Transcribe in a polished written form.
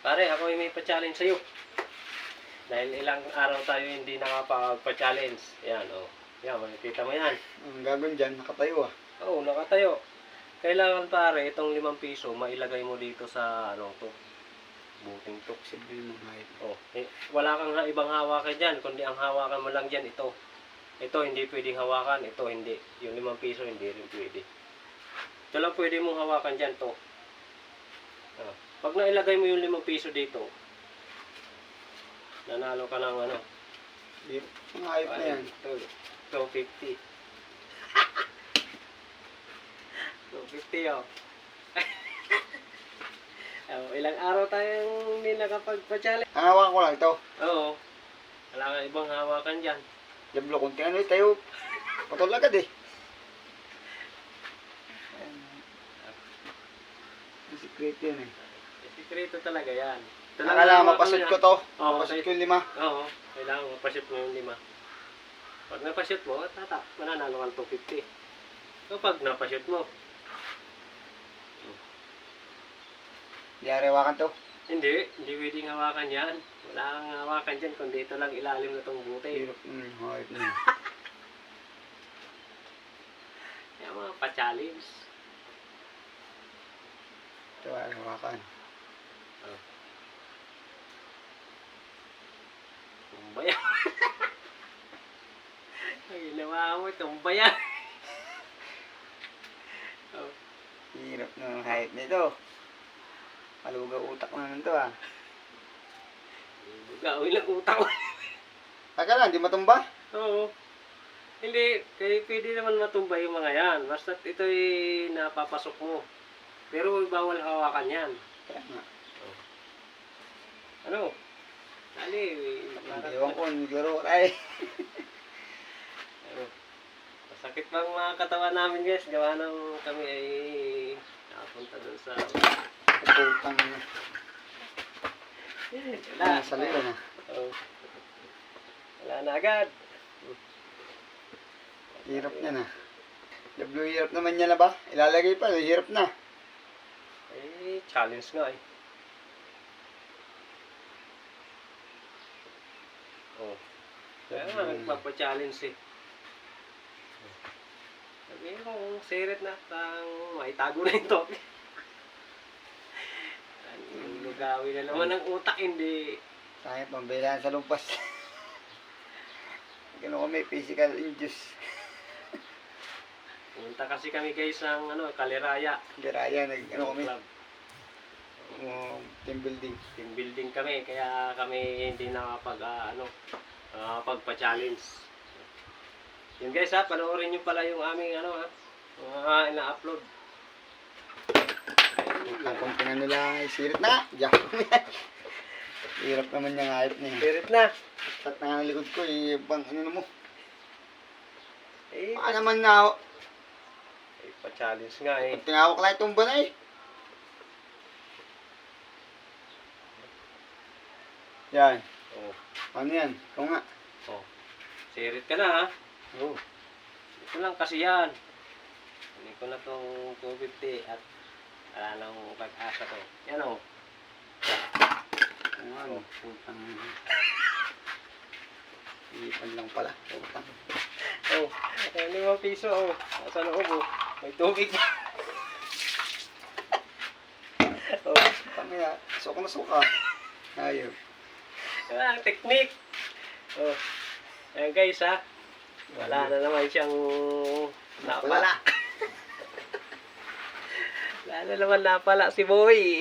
Pare, ako ay may pa-challenge sa'yo. Dahil ilang araw tayo hindi nakapagpa-challenge. Yan, oh. Yan, makikita mo yan. Ang gagawin dyan, nakatayo ah. Oo, nakatayo. Kailangan pare, itong 5 piso, mailagay mo dito sa, ano to, buting to. Sabihin mo height. Oh, wala kang ibang hawakan dyan, kundi ang hawakan mo lang dyan, ito. Ito, hindi pwedeng hawakan. Ito, hindi. Yung 5 piso, hindi rin pwede. Ito lang pwede mong hawakan dyan, to. Oh. Pag nailagay mo yung 5 piso dito, nanalo ka ng ano. Ang height na yan. 250. 250 oh. Oh, ilang araw tayong hindi nakapagpa-challenge. Ang hawakan ko lang ito. Oo. Wala kang ibang hawakan dyan. Diablo, kung tingnan tayo. Patol agad eh. Secret yan eh. Sikreto talaga yan. Ito lang Akala ang mapashoot hawakan ko to. Oo, Mapashoot ko yung 5. Oo. Kailangan mapashoot mo yung 5. Pag napashoot mo, mananalo kang 250. So pag napashoot mo, Di hawakan to. hindi pwedeng hawakan yan. Wala kang hawakan dyan, kundi ito lang ilalim na itong buti. Hirap. Height na yan. Yung mga pa-challenge. Ito ay hawakan. Tumbayan. Ang ginawa mo, tumbayan. Oh. Hirap ng height nito. Malugaw utak na nito ah. Gawin lang utak mo. Taka lang, di matumba. Oo. Hindi, kaya pwede naman matumba yung mga yan. Basta ito'y napapasok mo. Pero bawal hawakan yan. Kaya nga. Ano? Dali. Ewan ko, naglaro ay. Ano? Masakit bang mga katawan namin guys. Gawa ng kami ay nakapunta dun sa... Putang na. Wala. Salita na. Oo. Wala na agad. Hirap niya na. Diablo, hirap naman niya na ba? Ilalagay pa, hirap na. Eh, challenge nga eh. Oh. Kaya nga, nagpapa-challenge eh. Sabihin kung sirit na, maitago na yung topic. Lugawin na naman ang utak, hindi. Sayang, pambilaan sa lumpas. Gano'n kami, physical injuries. Punta kasi kami guys ng ano, Kaliraya. Garaya, ano kami, Club. team building. Team building kami, kaya kami hindi nakapagpa-challenge. Yun guys ha, panoorin nyo pala yung aming ano ha, mga ina-upload. Ang kuntingan nila, sirit na. Diyan. Hirap naman yung hype niya. Spirit na. Tat na nga ng likod ko, bang ano na mo. Eh, Baka naman na, pa-challenge nga eh. pag tinawak lang itong ba na eh. Yan. Oh, Ano yan? Ito nga. oh. Sirit ka na ha. Oo. Ito lang kasi yan. Hindi ko na itong 250 at wala nang pag-asa to. Yan o. Ano? Putang. Ipan lang pala. Putang. Oh, 5 piso oh. Nasa loob oh. May tubig pa. Oh, Kami na. Suka na suka. Ayun. ah, technique. Oh. Ayan guys ha. Wala na naman siyang napala. Wala na naman napala si Boy.